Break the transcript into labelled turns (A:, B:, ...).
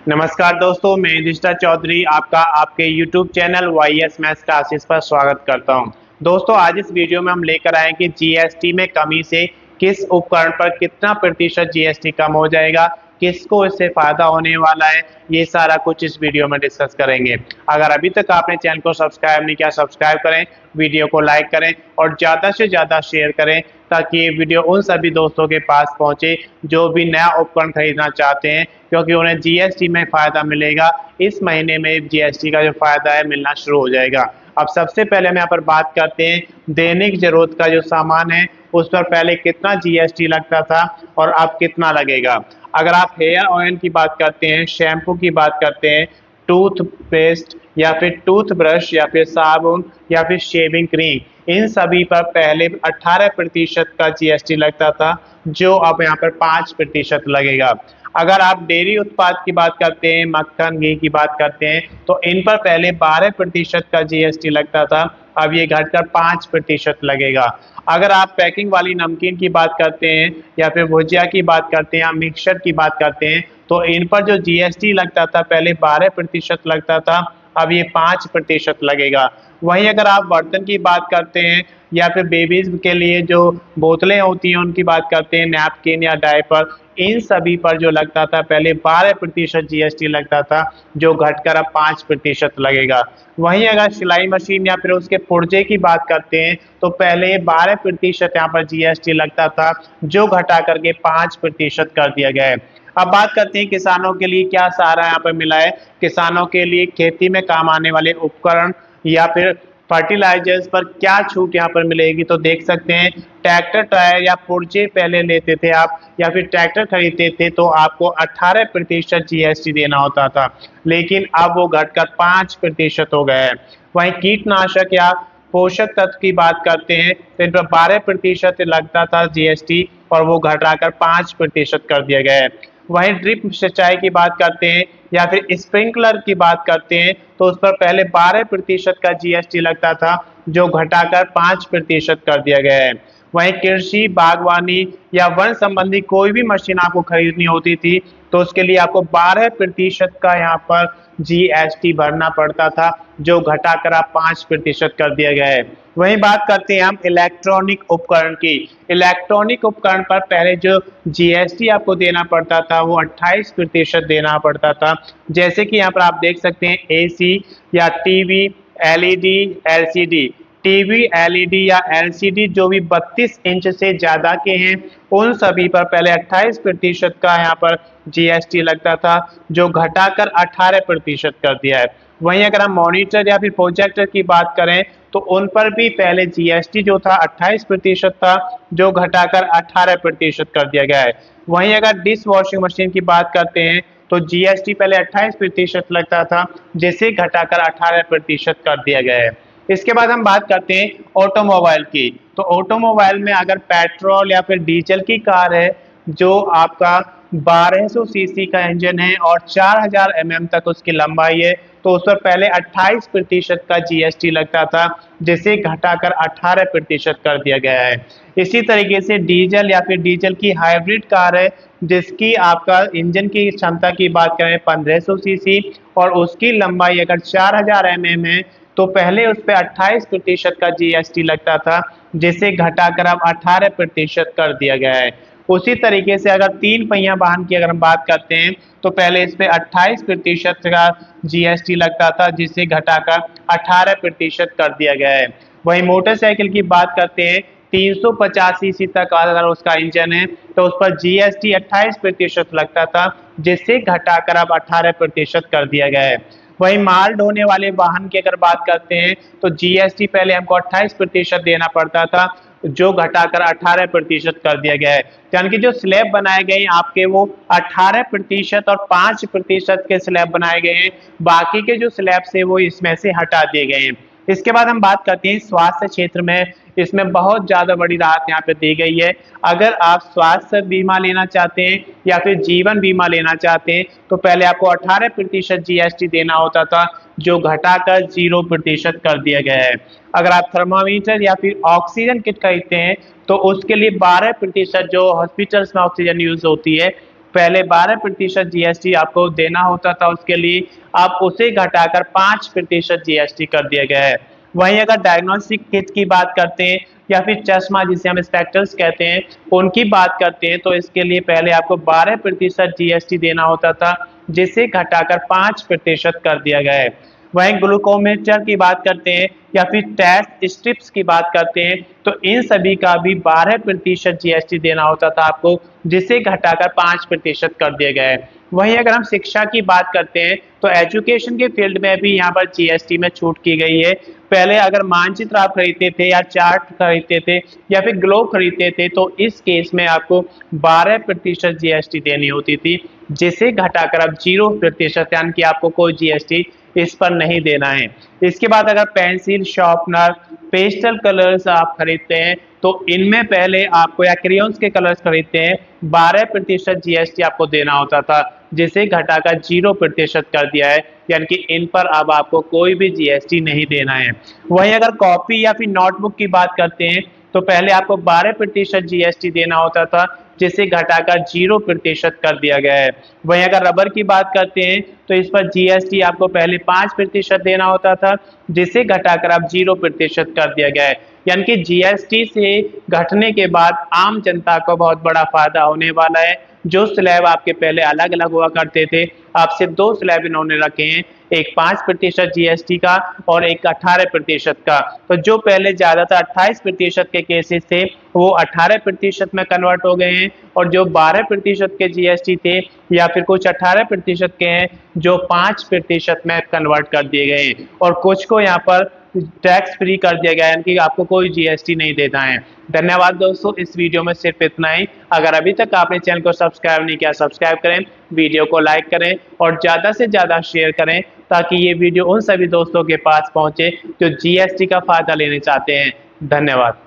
A: नमस्कार दोस्तों, मैं युधिष्ठिर चौधरी आपका आपके YouTube channel YS maths classes पर स्वागत करता हूं। दोस्तों, आज इस वीडियो में हम लेकर आए कि जीएसटी में कमी से किस उपकरण पर कितना प्रतिशत जीएसटी कम हो जाएगा, किसको इससे फायदा होने वाला है, ये सारा कुछ इस वीडियो में डिस्कस करेंगे। अगर अभी तक आपने चैनल को सब्सक्राइब नहीं किया, सब्सक्राइब करें, वीडियो को लाइक करें और ज़्यादा से ज़्यादा शेयर करें ताकि ये वीडियो उन सभी दोस्तों के पास पहुंचे जो भी नया उपकरण खरीदना चाहते हैं, क्योंकि उन्हें जीएसटी में फ़ायदा मिलेगा। इस महीने में जीएसटी का जो फ़ायदा है मिलना शुरू हो जाएगा। अब सबसे पहले हम यहाँ पर बात करते हैं दैनिक जरूरत का जो सामान है उस पर पहले कितना जीएसटी लगता था और अब कितना लगेगा। अगर आप हेयर ऑयल की बात करते हैं, शैम्पू की बात करते हैं, टूथपेस्ट या फिर टूथब्रश या फिर साबुन या फिर शेविंग क्रीम, इन सभी पर पहले 18% का जीएसटी लगता था, जो अब यहाँ पर 5% लगेगा। अगर आप डेयरी उत्पाद की बात करते हैं, मक्खन घी की बात करते हैं, तो इन पर पहले 12% का जीएसटी लगता था, अब ये घटकर 5% लगेगा। अगर आप पैकिंग वाली नमकीन की बात करते हैं या फिर भुजिया की बात करते हैं या मिक्सचर की बात करते हैं, तो इन पर जो जीएसटी लगता था पहले 12% लगता था, अब ये 5% लगेगा। वहीं अगर आप बर्तन की बात करते हैं या फिर बेबीज के लिए जो बोतलें होती हैं उनकी बात करते हैं, नैपकिन या डायपर, इन सभी पर जो लगता था पहले 12% जीएसटी लगता था, जो घटकर अब 5% लगेगा। वहीं अगर सिलाई मशीन या फिर उसके पुर्जे की बात करते हैं तो पहले 12% यहाँ पर जीएसटी लगता था, जो घटा करके 5% कर दिया गया है। अब बात करते हैं किसानों के लिए क्या सहारा यहाँ पर मिला है। किसानों के लिए खेती में काम आने वाले उपकरण या फिर फर्टिलाइजर्स पर क्या छूट यहाँ पर मिलेगी, तो देख सकते हैं ट्रैक्टर टायर या पुर्जे पहले लेते थे आप या फिर ट्रैक्टर खरीदते थे तो आपको 18% जीएसटी देना होता था, लेकिन अब वो घटकर 5% हो गया है। वहीं कीटनाशक या पोषक तत्व की बात करते हैं तो इन पर 12% लगता था जीएसटी और वो घटाकर 5% कर दिया गया है। वहीं ड्रिप सिंचाई की बात करते हैं या फिर स्प्रिंकलर की बात करते हैं तो उस पर पहले 12% का जीएसटी लगता था, जो घटाकर 5% कर दिया गया है। वहीं कृषि, बागवानी या वन संबंधी कोई भी मशीन आपको खरीदनी होती थी तो उसके लिए आपको 12% का यहाँ पर जीएसटी भरना पड़ता था, जो घटाकर आप 5% कर दिया गया है। वहीं बात करते हैं हम इलेक्ट्रॉनिक उपकरण की। इलेक्ट्रॉनिक उपकरण पर पहले जो जीएसटी आपको देना पड़ता था वो 28% देना पड़ता था। जैसे कि यहाँ पर आप देख सकते हैं एसी या TV, LED, LCD. TV, LED या एलसीडी जो भी 32 इंच से ज्यादा के हैं उन सभी पर पहले 28% का यहाँ पर जीएसटी लगता था, जो घटाकर 18% कर दिया है। वहीं अगर हम मॉनिटर या फिर प्रोजेक्टर की बात करें तो उन पर भी पहले जीएसटी जो था 28% था, जो घटाकर 18% कर दिया गया है। वहीं अगर डिश वॉशिंग मशीन की बात करते हैं तो जीएसटी पहले 28% लगता था, जिसे घटाकर 18% कर दिया गया है। इसके बाद हम बात करते हैं ऑटोमोबाइल की। तो ऑटोमोबाइल में अगर पेट्रोल या फिर डीजल की कार है जो आपका 1200 सीसी का इंजन है और 4000 mm तक उसकी लंबाई है, तो उस पर पहले 28% का जीएसटी लगता था, जिसे घटाकर 18% कर दिया गया है। इसी तरीके से डीजल या फिर डीजल की हाइब्रिड कार है जिसकी आपका इंजन की क्षमता की बात करें 1500 सीसी और उसकी लंबाई अगर 4000 mm है, तो पहले उस पर 28% का जीएसटी लगता था, जिसे घटाकर अब 18% कर दिया गया है। उसी तरीके से अगर 3 पहिया वाहन की अगर हम बात करते हैं तो पहले इस पे 28% का जीएसटी लगता था, जिसे घटाकर 18% कर दिया गया है। वहीं मोटरसाइकिल की बात करते हैं 350 सीसी तक अगर उसका इंजन है तो उस पर जीएसटी 28% लगता था, जिससे घटाकर अब 18% कर दिया गया है। वहीं माल ढोने वाले वाहन की अगर बात करते हैं तो जीएसटी पहले हमको 28% देना पड़ता था, जो घटाकर 18% कर दिया गया है। यानी कि जो स्लैब बनाए गए हैं आपके वो 18% और 5% के स्लैब बनाए गए हैं, बाकी के जो स्लैब से वो इसमें से हटा दिए गए हैं। इसके बाद हम बात करते हैं स्वास्थ्य क्षेत्र में। इसमें बहुत ज़्यादा बड़ी राहत यहाँ पे दी गई है। अगर आप स्वास्थ्य बीमा लेना चाहते हैं या फिर जीवन बीमा लेना चाहते हैं तो पहले आपको 18% जीएसटी देना होता था, जो घटाकर 0% कर दिया गया है। अगर आप थर्मामीटर या फिर ऑक्सीजन किट खरीदते हैं तो उसके लिए 12% जो हॉस्पिटल्स में ऑक्सीजन यूज होती है पहले 12% जीएसटी आपको देना होता था, उसके लिए आप उसे घटाकर 5% जीएसटी कर दिया गया है। वहीं अगर डायग्नोस्टिक किट की बात करते हैं या फिर चश्मा जिसे हम स्पेक्टर्स कहते हैं उनकी बात करते हैं, तो इसके लिए पहले आपको 12% जीएसटी देना होता था, जिसे घटाकर 5% कर दिया गया है। वहीं ग्लूकोमीटर की बात करते हैं या फिर टेस्ट स्ट्रिप्स की बात करते हैं, तो इन सभी का भी 12% जीएसटी देना होता था आपको, जिसे घटाकर 5% कर दिया गया है। वहीं अगर हम शिक्षा की बात करते हैं तो एजुकेशन के फील्ड में भी यहाँ पर जीएसटी में छूट की गई है। पहले अगर मानचित्र आप खरीदते थे या चार्ट खरीदते थे या फिर ग्लोब खरीदते थे, तो इस केस में आपको 12% जीएसटी देनी होती थी, जिसे घटाकर अब 0%, यानी कि आपको कोई जीएसटी इस पर नहीं देना है। इसके बाद अगर पेंसिल, शार्पनर, पेस्टल कलर्स आप खरीदते हैं तो इनमें पहले आपको, या क्रेयॉन्स के कलर्स खरीदते हैं, 12% जीएसटी आपको देना होता था, जिसे घटाकर 0% कर दिया है, यानी कि इन पर अब आपको कोई भी जीएसटी नहीं देना है। वहीं अगर कॉपी या फिर नोटबुक की बात करते हैं तो पहले आपको 12% जीएसटी देना होता था, जिसे घटाकर 0% कर दिया गया है। वहीं अगर रबर की बात करते हैं तो इस पर जीएसटी आपको पहले 5% देना होता था, जिसे घटाकर अब 0% कर दिया गया है। यानी कि जीएसटी से घटने के बाद आम जनता को बहुत बड़ा फायदा होने वाला है। जो स्लैब आपके पहले अलग अलग हुआ करते थे, अब सिर्फ 2 स्लैब इन्होंने रखे हैं, एक 5% जीएसटी का और एक 18% का। तो जो पहले ज्यादातर 28% के केसेस थे वो 18% में कन्वर्ट हो गए हैं, और जो 12% के जीएसटी थे या फिर कुछ 18% के हैं जो 5% में कन्वर्ट कर दिए गए हैं, और कुछ को यहाँ पर टैक्स फ्री कर दिया गया है, यानी कि आपको कोई जीएसटी नहीं देना है। धन्यवाद दोस्तों, इस वीडियो में सिर्फ इतना ही। अगर अभी तक आपने चैनल को सब्सक्राइब नहीं किया, सब्सक्राइब करें, वीडियो को लाइक करें और ज़्यादा से ज़्यादा शेयर करें, ताकि ये वीडियो उन सभी दोस्तों के पास पहुंचे जो जीएसटी का फायदा लेना चाहते हैं। धन्यवाद।